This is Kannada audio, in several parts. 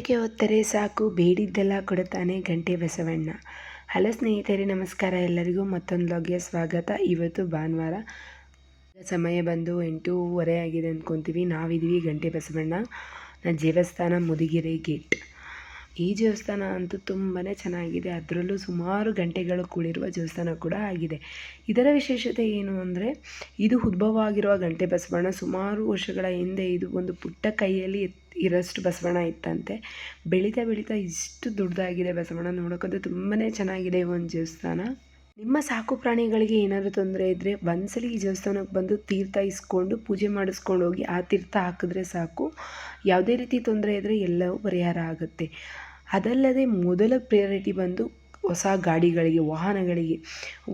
ಘಂಟೆಗೆ ಹೊತ್ತರೆ ಸಾಕು ಬೇಡಿದ್ದೆಲ್ಲ ಕೊಡುತ್ತಾನೆ ಗಂಟೆ ಬಸವಣ್ಣ. ಹಲೋ ಸ್ನೇಹಿತರೆ, ನಮಸ್ಕಾರ. ಎಲ್ಲರಿಗೂ ಮತ್ತೊಂದು ವ್ಲಾಗ್ಗೆ ಸ್ವಾಗತ. ಇವತ್ತು ಭಾನುವಾರ, ಸಮಯ ಬಂದು 8:30 ಆಗಿದೆ ಅಂದ್ಕೊತೀವಿ. ನಾವಿದ್ದೀವಿ ಗಂಟೆ ಬಸವಣ್ಣ ದೇವಸ್ಥಾನ, ಮುದಿಗೆರೆ ಗೇಟ್. ಈ ದೇವಸ್ಥಾನ ಅಂತೂ ತುಂಬಾ ಚೆನ್ನಾಗಿದೆ. ಅದರಲ್ಲೂ ಸುಮಾರು ಗಂಟೆಗಳು ಕೂಡಿರುವ ದೇವಸ್ಥಾನ ಕೂಡ ಆಗಿದೆ. ಇದರ ವಿಶೇಷತೆ ಏನು ಅಂದರೆ, ಇದು ಉದ್ಭವ ಆಗಿರುವ ಗಂಟೆ ಬಸವಣ್ಣ ಸುಮಾರು ವರ್ಷಗಳ ಹಿಂದೆ ಇದು ಒಂದು ಪುಟ್ಟ ಕೈಯಲ್ಲಿ ಇರೋಷ್ಟು ಬಸವಣ್ಣ ಇತ್ತಂತೆ. ಬೆಳೀತಾ ಬೆಳೀತಾ ಇಷ್ಟು ದೊಡ್ಡದಾಗಿದೆ ಬಸವಣ್ಣ. ನೋಡೋಕ್ಕಂತೂ ತುಂಬಾ ಚೆನ್ನಾಗಿದೆ ಈ ಒಂದು ದೇವಸ್ಥಾನ. ನಿಮ್ಮ ಸಾಕು ಪ್ರಾಣಿಗಳಿಗೆ ಏನಾದರೂ ತೊಂದರೆ ಇದ್ದರೆ ಒಂದ್ಸಲಿ ಈ ದೇವಸ್ಥಾನಕ್ಕೆ ಬಂದು ತೀರ್ಥ ಇಸ್ಕೊಂಡು ಪೂಜೆ ಮಾಡಿಸ್ಕೊಂಡು ಹೋಗಿ ಆ ತೀರ್ಥ ಹಾಕಿದ್ರೆ ಸಾಕು, ಯಾವುದೇ ರೀತಿ ತೊಂದರೆ ಇದ್ದರೆ ಎಲ್ಲವೂ ಪರಿಹಾರ ಆಗುತ್ತೆ. ಅದಲ್ಲದೆ ಮೊದಲ ಪ್ರಿಯಾರಿಟಿ ಬಂದು ಹೊಸ ಗಾಡಿಗಳಿಗೆ,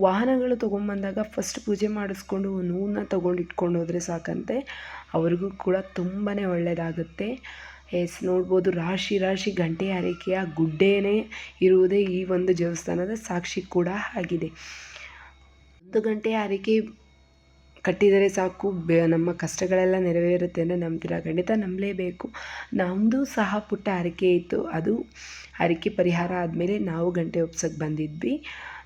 ವಾಹನಗಳು ತೊಗೊಂಬಂದಾಗ ಫಸ್ಟ್ ಪೂಜೆ ಮಾಡಿಸ್ಕೊಂಡು ಒಂದು ಹೂವನ್ನ ತೊಗೊಂಡು ಇಟ್ಕೊಂಡು ಹೋದರೆ ಸಾಕಂತೆ, ಅವ್ರಿಗೂ ಕೂಡ ತುಂಬಾ ಒಳ್ಳೆಯದಾಗುತ್ತೆ. ನೋಡ್ಬೋದು, ರಾಶಿ ರಾಶಿ ಗಂಟೆ ಹರಕೆಯ ಗುಡ್ಡೆನೇ ಇರುವುದೇ ಈ ಒಂದು ದೇವಸ್ಥಾನದ ಸಾಕ್ಷಿ ಕೂಡ ಆಗಿದೆ. ಒಂದು ಗಂಟೆ ಹರಕೆ ಕಟ್ಟಿದರೆ ಸಾಕು, ನಮ್ಮ ಕಷ್ಟಗಳೆಲ್ಲ ನೆರವೇರುತ್ತೆ ಅಂದರೆ ನಂಬ್ತೀರಾ? ಖಂಡಿತ ನಂಬಲೇಬೇಕು. ನಮ್ಮದು ಸಹ ಪುಟ್ಟ ಹರಕೆ ಇತ್ತು. ಅದು ಹರಕೆ ಪರಿಹಾರ ಆದಮೇಲೆ ನಾವು ಗಂಟೆ ಒಪ್ಸೋಕ್ಕೆ ಬಂದಿದ್ವಿ.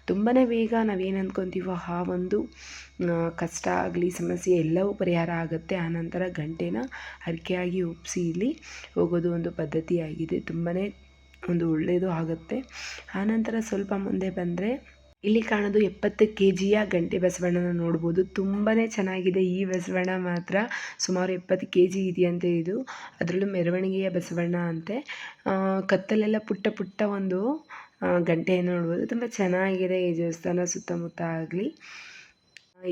ತುಂಬಾ ಬೇಗ ನಾವೇನು ಅಂದ್ಕೊತೀವೋ ಆ ಒಂದು ಕಷ್ಟ ಆಗಲಿ, ಸಮಸ್ಯೆ ಎಲ್ಲವೂ ಪರಿಹಾರ ಆಗುತ್ತೆ. ಆನಂತರ ಗಂಟೆನ ಹರಕೆಯಾಗಿ ಒಪ್ಪಿಸಿ ಇಲ್ಲಿ ಹೋಗೋದು ಒಂದು ಪದ್ಧತಿಯಾಗಿದೆ. ತುಂಬಾ ಒಂದು ಒಳ್ಳೆಯದು ಆಗುತ್ತೆ. ಆನಂತರ ಸ್ವಲ್ಪ ಮುಂದೆ ಬಂದರೆ ಇಲ್ಲಿ ಕಾಣೋದು 70 kgಯ ಗಂಟೆ ಬಸವಣ್ಣನ ನೋಡ್ಬೋದು. ತುಂಬಾ ಚೆನ್ನಾಗಿದೆ ಈ ಬಸವಣ್ಣ ಮಾತ್ರ. ಸುಮಾರು 70 kg ಇದೆಯಂತೆ ಇದು. ಅದರಲ್ಲೂ ಮೆರವಣಿಗೆಯ ಬಸವಣ್ಣ ಅಂತೆ. ಕತ್ತಲೆಲ್ಲ ಪುಟ್ಟ ಒಂದು ಗಂಟೆಯನ್ನು ನೋಡ್ಬೋದು. ತುಂಬ ಚೆನ್ನಾಗಿದೆ ಈ ದೇವಸ್ಥಾನ. ಸುತ್ತಮುತ್ತ ಆಗಲಿ,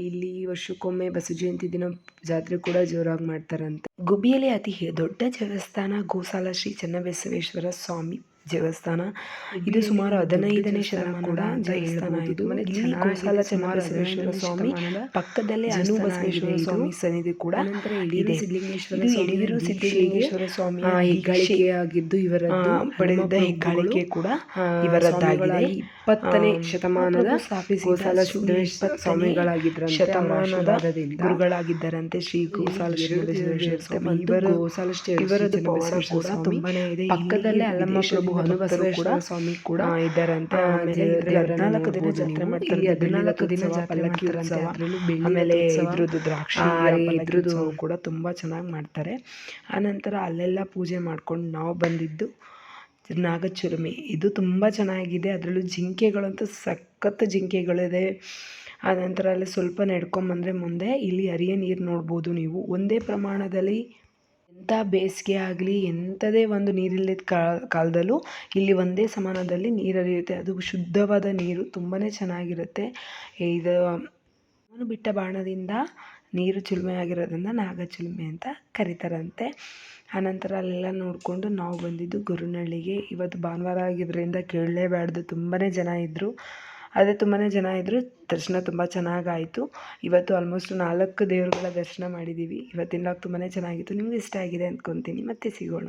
ಇಲ್ಲಿ ವರ್ಷಕ್ಕೊಮ್ಮೆ ಬಸವ ಜಯಂತಿ ದಿನ ಜಾತ್ರೆ ಕೂಡ ಜೋರಾಗಿ ಮಾಡ್ತಾರಂತೆ. ಗುಬ್ಬಿಯಲ್ಲಿ ಅತಿ ದೊಡ್ಡ ದೇವಸ್ಥಾನ ಗೋಸಾಲ ಶ್ರೀ ಚೆನ್ನಬಸವೇಶ್ವರ ಸ್ವಾಮಿ ದೇವಸ್ಥಾನ. ಇದು ಸುಮಾರು 15ನೇ ಶತಮಾನದ ದೇವಸ್ಥಾನ. ಇದು ಗೋಸಾಲ ಚೆನ್ನಬಸವೇಶ್ವರ ಸ್ವಾಮಿ ಪಕ್ಕದಲ್ಲೇ ಬಸವೇಶ್ವರ ಸ್ವಾಮಿ ಸನ್ನಿಧಿ ಕೂಡ ಇದೆ. ಯಡಿಯೂರು ಸಿದ್ಧಲಿಂಗೇಶ್ವರ ಸ್ವಾಮಿ ಹೆಗ್ಗಳಿಕೆಯಾಗಿದ್ದು ಇವರದ್ದು, ಪಡೆದಿದ್ದ ಹೆಗ್ಗಳಿಕೆ ಕೂಡ ಇವರದ್ದಾಗಿದೆ. 20ನೇ ಶತಮಾನದ ಗೋಸಾಲ ಸಿದ್ದೇಶ್ವರ ಸ್ವಾಮಿಗಳಾಗಿದ್ದರಂತೆ. ಶತಮಾನದ ಗುರುಗಳಾಗಿದ್ದರಂತೆ ಶ್ರೀ ಗೋಸಾಲ ಚೆನ್ನಬಸವೇಶ್ವರ ಸ್ವಾಮಿ. ಇವರದ್ದು ಪವಾಡ ಕೂಡ ತುಂಬಾನೇ ಇದೆ. ಪಕ್ಕದಲ್ಲೇ ಅಲ್ಲಮ್ಮ ಪ್ರಭು ಬಸವೇಶ್ವರ ಸ್ವಾಮಿ ಕೂಡ ಇದ್ದಾರಂತೆ. ಆಮೇಲೆ 14 ದಿನ ಜಾತ್ರೆ ಮಾಡ್ತಾರೆ. 14 ದಿನ ಪಲ್ಲಕ್ಕಿ ಉತ್ಸವ, ಆಮೇಲೆ ಇದ್ರದ್ದು ದ್ರಾಕ್ಷಿ ಇದ್ರದ್ದು ಕೂಡ ತುಂಬ ಚೆನ್ನಾಗಿ ಮಾಡ್ತಾರೆ. ಆನಂತರ ಅಲ್ಲೆಲ್ಲ ಪೂಜೆ ಮಾಡ್ಕೊಂಡು ನಾವು ಬಂದಿದ್ದು ನಾಗಚಿಲುಮೆ. ಇದು ತುಂಬ ಚೆನ್ನಾಗಿದೆ. ಅದರಲ್ಲೂ ಜಿಂಕೆಗಳಂತೂ ಸಖತ್ ಜಿಂಕೆಗಳಿದೆ. ಆನಂತರ ಅಲ್ಲಿ ಸ್ವಲ್ಪ ನಡ್ಕೊಂಬಂದರೆ ಮುಂದೆ ಇಲ್ಲಿ ಹರಿಯ ನೀರು ನೋಡ್ಬೋದು ನೀವು. ಒಂದೇ ಪ್ರಮಾಣದಲ್ಲಿ ಎಂಥ ಬೇಸಿಗೆ ಆಗಲಿ, ಎಂಥದೇ ಒಂದು ನೀರಿಲ್ಲದ ಕಾಲದಲ್ಲೂ ಇಲ್ಲಿ ಒಂದೇ ಸಮಾನದಲ್ಲಿ ನೀರು ಹರಿಯುತ್ತೆ. ಅದು ಶುದ್ಧವಾದ ನೀರು, ತುಂಬಾ ಚೆನ್ನಾಗಿರುತ್ತೆ. ಇದು ಬಿಟ್ಟ ಬಾಣದಿಂದ ನೀರು ಚಿಲುಮೆ ಆಗಿರೋದ್ರಿಂದ ನಾಗಚಿಲುಮೆ ಅಂತ ಕರೀತಾರಂತೆ. ಆನಂತರ ಅಲ್ಲೆಲ್ಲ ನೋಡಿಕೊಂಡು ನಾವು ಬಂದಿದ್ದು ಗೊರವನಹಳ್ಳಿಗೆ. ಇವತ್ತು ಭಾನುವಾರ ಆಗಿದ್ದರಿಂದ ಕೇಳಲೇಬಾರ್ದು, ತುಂಬಾ ಜನ ಇದ್ದರು. ದರ್ಶನ ತುಂಬ ಚೆನ್ನಾಗಾಯಿತು. ಇವತ್ತು ಆಲ್ಮೋಸ್ಟ್ 4 ದೇವರುಗಳ ದರ್ಶನ ಮಾಡಿದ್ದೀವಿ. ಇವತ್ತಿನ ಲಾಗ್ ತುಂಬಾ ಚೆನ್ನಾಗಿತ್ತು. ನಿಮ್ಗೆ ಇಷ್ಟ ಆಗಿದೆ ಅಂದ್ಕೊತೀನಿ. ಮತ್ತೆ ಸಿಗೋಣ.